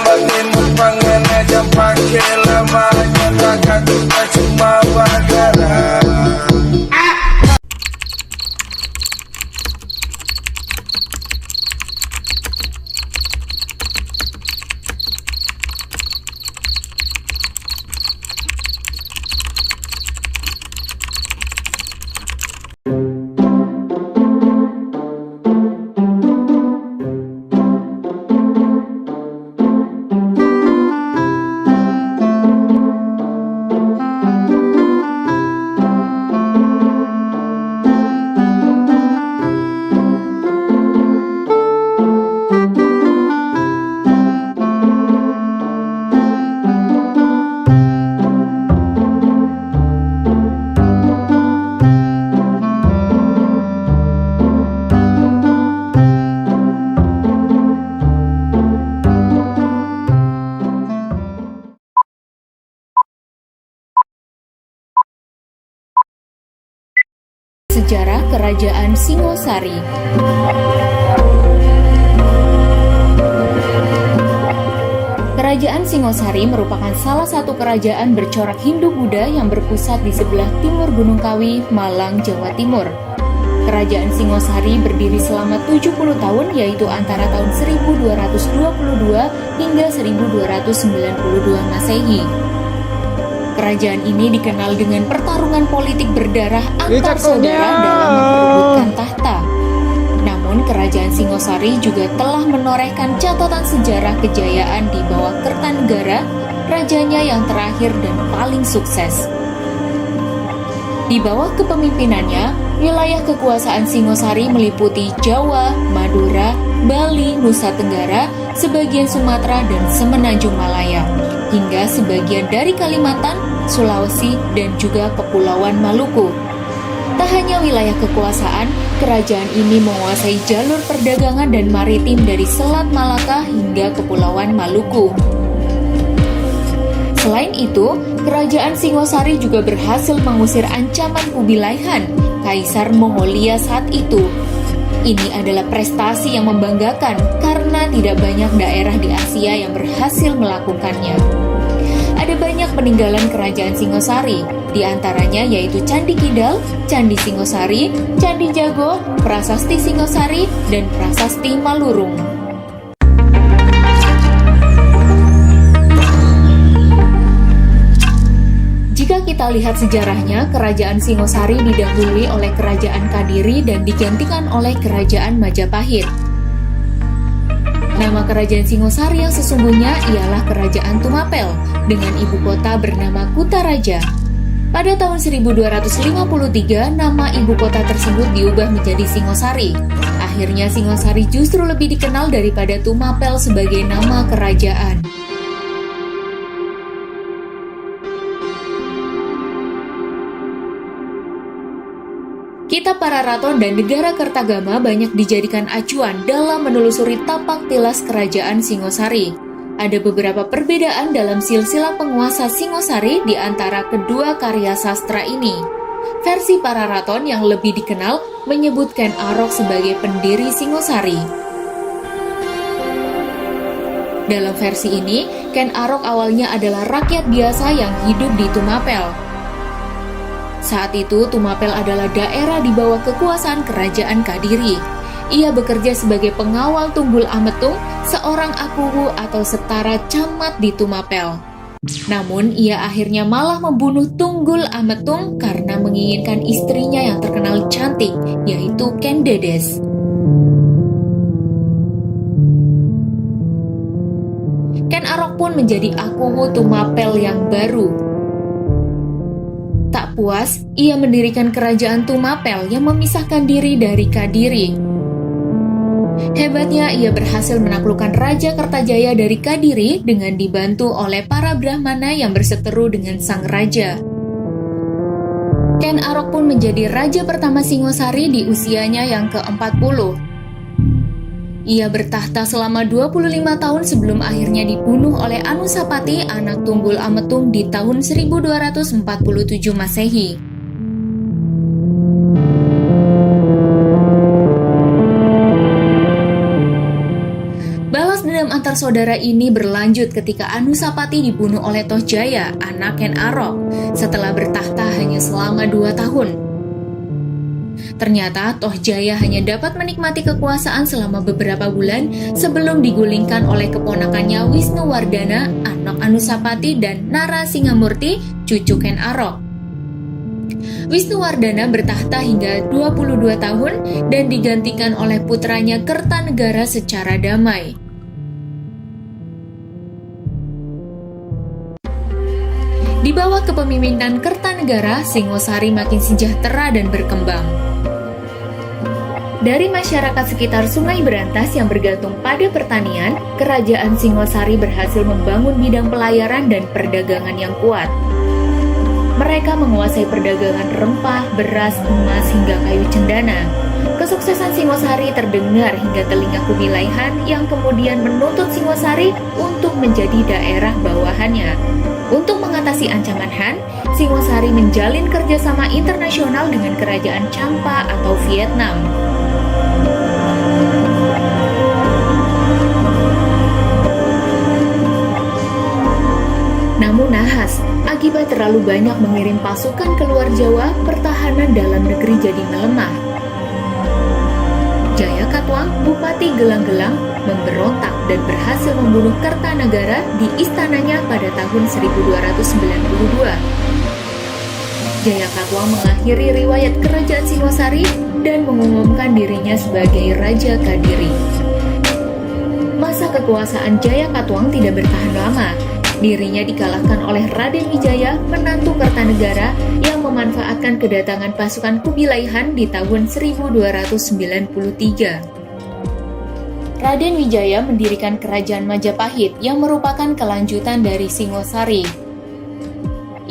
makin pengen aja pakai lama, nyatakan kita cuma bagara. Sejarah Kerajaan Singosari. Kerajaan Singosari merupakan salah satu kerajaan bercorak Hindu-Buddha yang berpusat di sebelah timur Gunung Kawi, Malang, Jawa Timur. Kerajaan Singosari berdiri selama 70 tahun, yaitu antara tahun 1222 hingga 1292 Masehi. Kerajaan ini dikenal dengan pertarungan politik berdarah antar saudara dalam memperebutkan tahta. Namun, Kerajaan Singosari juga telah menorehkan catatan sejarah kejayaan di bawah Kertanegara, rajanya yang terakhir dan paling sukses. Di bawah kepemimpinannya, wilayah kekuasaan Singosari meliputi Jawa, Madura, Bali, Nusa Tenggara, sebagian Sumatera, dan Semenanjung Malaya, hingga sebagian dari Kalimantan, Sulawesi, dan juga Kepulauan Maluku. Tak hanya wilayah kekuasaan, kerajaan ini menguasai jalur perdagangan dan maritim dari Selat Malaka hingga Kepulauan Maluku. Selain itu, Kerajaan Singosari juga berhasil mengusir ancaman Kubilai Han, Kaisar Mongolia saat itu. Ini adalah prestasi yang membanggakan karena tidak banyak daerah di Asia yang berhasil melakukannya. Ada banyak peninggalan Kerajaan Singosari, di antaranya yaitu Candi Kidal, Candi Singosari, Candi Jago, Prasasti Singosari, dan Prasasti Malurung. Jika kita lihat sejarahnya, Kerajaan Singosari didahului oleh Kerajaan Kadiri dan digantikan oleh Kerajaan Majapahit. Nama Kerajaan Singosari yang sesungguhnya ialah Kerajaan Tumapel, dengan ibu kota bernama Kutaraja. Pada tahun 1253, nama ibu kota tersebut diubah menjadi Singosari. Akhirnya Singosari justru lebih dikenal daripada Tumapel sebagai nama kerajaan. Kitab Pararaton dan Negara Kertagama banyak dijadikan acuan dalam menelusuri tapak tilas Kerajaan Singosari. Ada beberapa perbedaan dalam silsilah penguasa Singosari di antara kedua karya sastra ini. Versi Pararaton yang lebih dikenal menyebutkan Arok sebagai pendiri Singosari. Dalam versi ini, Ken Arok awalnya adalah rakyat biasa yang hidup di Tumapel. Saat itu, Tumapel adalah daerah di bawah kekuasaan Kerajaan Kadiri. Ia bekerja sebagai pengawal Tunggul Ametung, seorang akuwu atau setara camat di Tumapel. Namun, ia akhirnya malah membunuh Tunggul Ametung karena menginginkan istrinya yang terkenal cantik, yaitu Ken Dedes. Ken Arok pun menjadi akuwu Tumapel yang baru. Tak puas, ia mendirikan kerajaan Tumapel yang memisahkan diri dari Kadiri. Hebatnya, ia berhasil menaklukkan Raja Kertajaya dari Kadiri dengan dibantu oleh para Brahmana yang berseteru dengan sang raja. Ken Arok pun menjadi raja pertama Singosari di usianya yang ke-40. Ia bertahta selama 25 tahun sebelum akhirnya dibunuh oleh Anusapati, anak Tunggul Ametung di tahun 1247 Masehi. Balas dendam antar saudara ini berlanjut ketika Anusapati dibunuh oleh Tohjaya, anak Ken Arok, setelah bertahta hanya selama 2 tahun. Ternyata Tohjaya hanya dapat menikmati kekuasaan selama beberapa bulan sebelum digulingkan oleh keponakannya Wisnuwardana, anak Anusapati, dan Narasingamurti, cucu Ken Arok. Wisnuwardana bertahta hingga 22 tahun dan digantikan oleh putranya Kertanegara secara damai. Di bawah kepemimpinan Kertanegara, Singosari makin sejahtera dan berkembang. Dari masyarakat sekitar Sungai Berantas yang bergantung pada pertanian, Kerajaan Singosari berhasil membangun bidang pelayaran dan perdagangan yang kuat. Mereka menguasai perdagangan rempah, beras, emas, hingga kayu cendana. Kesuksesan Singosari terdengar hingga telinga Kubilai Han yang kemudian menuntut Singosari untuk menjadi daerah bawahannya. Untuk mengatasi ancaman Han, Singosari menjalin kerjasama internasional dengan Kerajaan Champa atau Vietnam. Namun nahas, akibat terlalu banyak mengirim pasukan keluar Jawa, pertahanan dalam negeri jadi melemah. Jaya Katwang, Bupati Gelang-Gelang, memberontak dan berhasil membunuh Kertanegara di istananya pada tahun 1292. Jaya Katwang mengakhiri riwayat Kerajaan Singosari dan mengumumkan dirinya sebagai Raja Kadiri. Masa kekuasaan Jaya Katwang tidak bertahan lama. Dirinya dikalahkan oleh Raden Wijaya, menantu Kertanegara, yang memanfaatkan kedatangan pasukan Kubilai Han di tahun 1293. Raden Wijaya mendirikan Kerajaan Majapahit yang merupakan kelanjutan dari Singosari.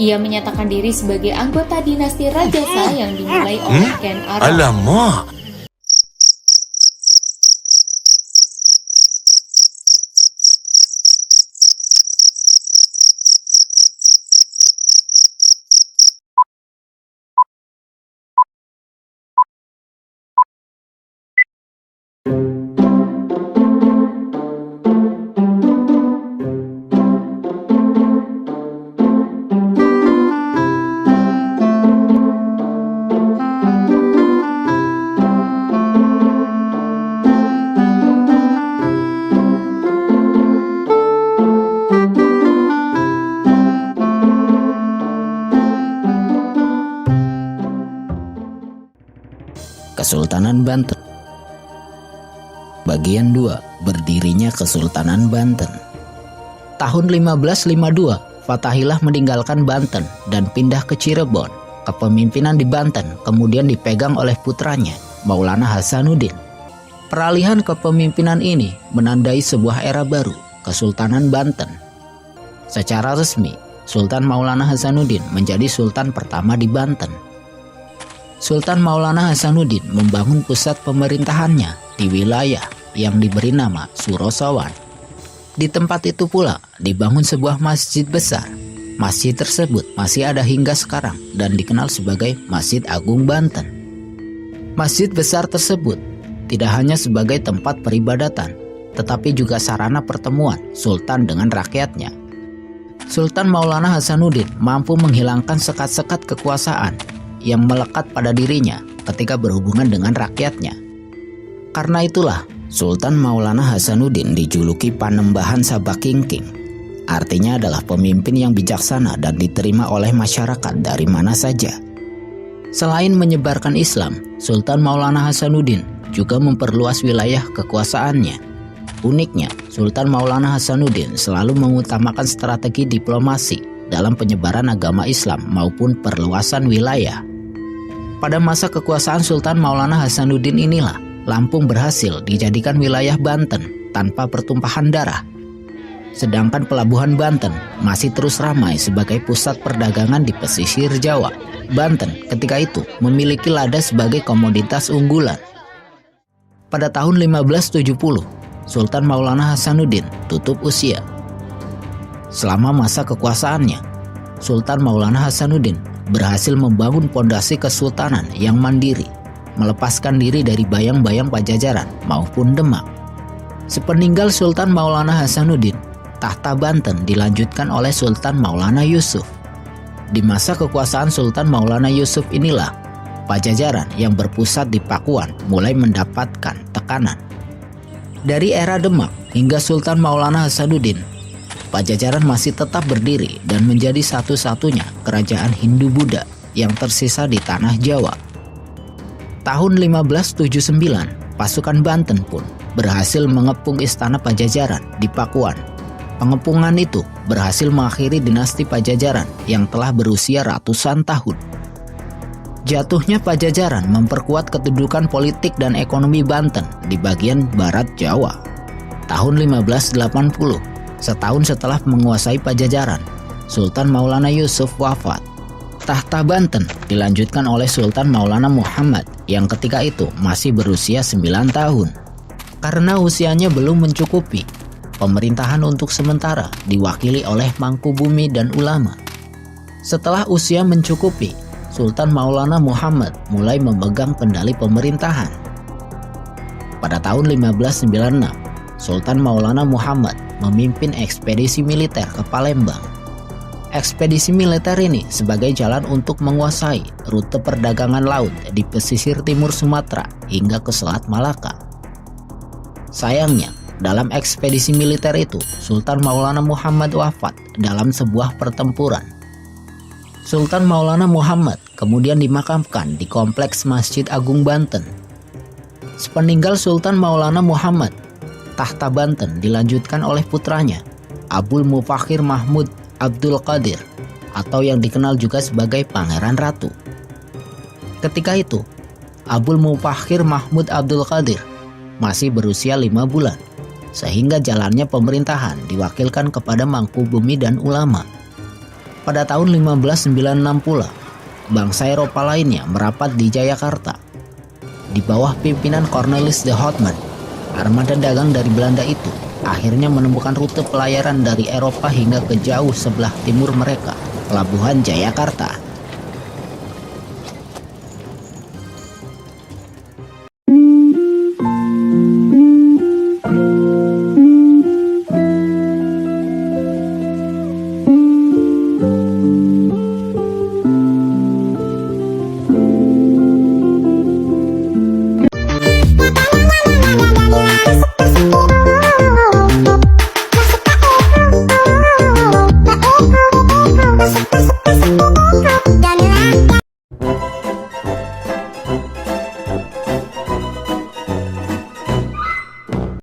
Ia menyatakan diri sebagai anggota dinasti Rajasa yang dimulai oleh Ken Arok. Alamak. Kesultanan Banten. Bagian 2. Berdirinya Kesultanan Banten. Tahun 1552, Fatahillah meninggalkan Banten dan pindah ke Cirebon. Kepemimpinan di Banten kemudian dipegang oleh putranya, Maulana Hasanuddin. Peralihan kepemimpinan ini menandai sebuah era baru, Kesultanan Banten. Secara resmi, Sultan Maulana Hasanuddin menjadi sultan pertama di Banten. Sultan Maulana Hasanuddin membangun pusat pemerintahannya di wilayah yang diberi nama Surosawan. Di tempat itu pula dibangun sebuah masjid besar. Masjid tersebut masih ada hingga sekarang dan dikenal sebagai Masjid Agung Banten. Masjid besar tersebut tidak hanya sebagai tempat peribadatan, tetapi juga sarana pertemuan sultan dengan rakyatnya. Sultan Maulana Hasanuddin mampu menghilangkan sekat-sekat kekuasaan yang melekat pada dirinya ketika berhubungan dengan rakyatnya. Karena itulah, Sultan Maulana Hasanuddin dijuluki Panembahan Sabakingking. Artinya adalah pemimpin yang bijaksana dan diterima oleh masyarakat dari mana saja. Selain menyebarkan Islam, Sultan Maulana Hasanuddin juga memperluas wilayah kekuasaannya. Uniknya, Sultan Maulana Hasanuddin selalu mengutamakan strategi diplomasi dalam penyebaran agama Islam maupun perluasan wilayah. Pada masa kekuasaan Sultan Maulana Hasanuddin inilah, Lampung berhasil dijadikan wilayah Banten tanpa pertumpahan darah. Sedangkan pelabuhan Banten masih terus ramai sebagai pusat perdagangan di pesisir Jawa. Banten ketika itu memiliki lada sebagai komoditas unggulan. Pada tahun 1570, Sultan Maulana Hasanuddin tutup usia. Selama masa kekuasaannya, Sultan Maulana Hasanuddin berhasil membangun pondasi kesultanan yang mandiri, melepaskan diri dari bayang-bayang Pajajaran maupun Demak. Sepeninggal Sultan Maulana Hasanuddin, tahta Banten dilanjutkan oleh Sultan Maulana Yusuf. Di masa kekuasaan Sultan Maulana Yusuf inilah Pajajaran yang berpusat di Pakuan mulai mendapatkan tekanan. Dari era Demak hingga Sultan Maulana Hasanuddin, Pajajaran masih tetap berdiri dan menjadi satu-satunya kerajaan Hindu-Buddha yang tersisa di tanah Jawa. Tahun 1579, pasukan Banten pun berhasil mengepung istana Pajajaran di Pakuan. Pengepungan itu berhasil mengakhiri dinasti Pajajaran yang telah berusia ratusan tahun. Jatuhnya Pajajaran memperkuat kedudukan politik dan ekonomi Banten di bagian barat Jawa. Tahun 1580, setahun setelah menguasai Pajajaran, Sultan Maulana Yusuf wafat. Tahta Banten dilanjutkan oleh Sultan Maulana Muhammad yang ketika itu masih berusia 9 tahun. Karena usianya belum mencukupi, pemerintahan untuk sementara diwakili oleh Mangkubumi dan ulama. Setelah usia mencukupi, Sultan Maulana Muhammad mulai memegang kendali pemerintahan. Pada tahun 1596, Sultan Maulana Muhammad memimpin ekspedisi militer ke Palembang. Ekspedisi militer ini sebagai jalan untuk menguasai rute perdagangan laut di pesisir timur Sumatera hingga ke Selat Malaka. Sayangnya, dalam ekspedisi militer itu, Sultan Maulana Muhammad wafat dalam sebuah pertempuran. Sultan Maulana Muhammad kemudian dimakamkan di Kompleks Masjid Agung Banten. Sepeninggal Sultan Maulana Muhammad, tahta Banten dilanjutkan oleh putranya, Abul Mufakhir Mahmud Abdul Qadir, atau yang dikenal juga sebagai Pangeran Ratu. Ketika itu, Abul Mufakhir Mahmud Abdul Qadir masih berusia 5 bulan, sehingga jalannya pemerintahan diwakilkan kepada Mangkubumi dan ulama. Pada tahun 1596 pula, bangsa Eropa lainnya merapat di Jayakarta. Di bawah pimpinan Cornelis de Houtman, armada dagang dari Belanda itu akhirnya menemukan rute pelayaran dari Eropa hingga ke jauh sebelah timur mereka, Pelabuhan Jayakarta.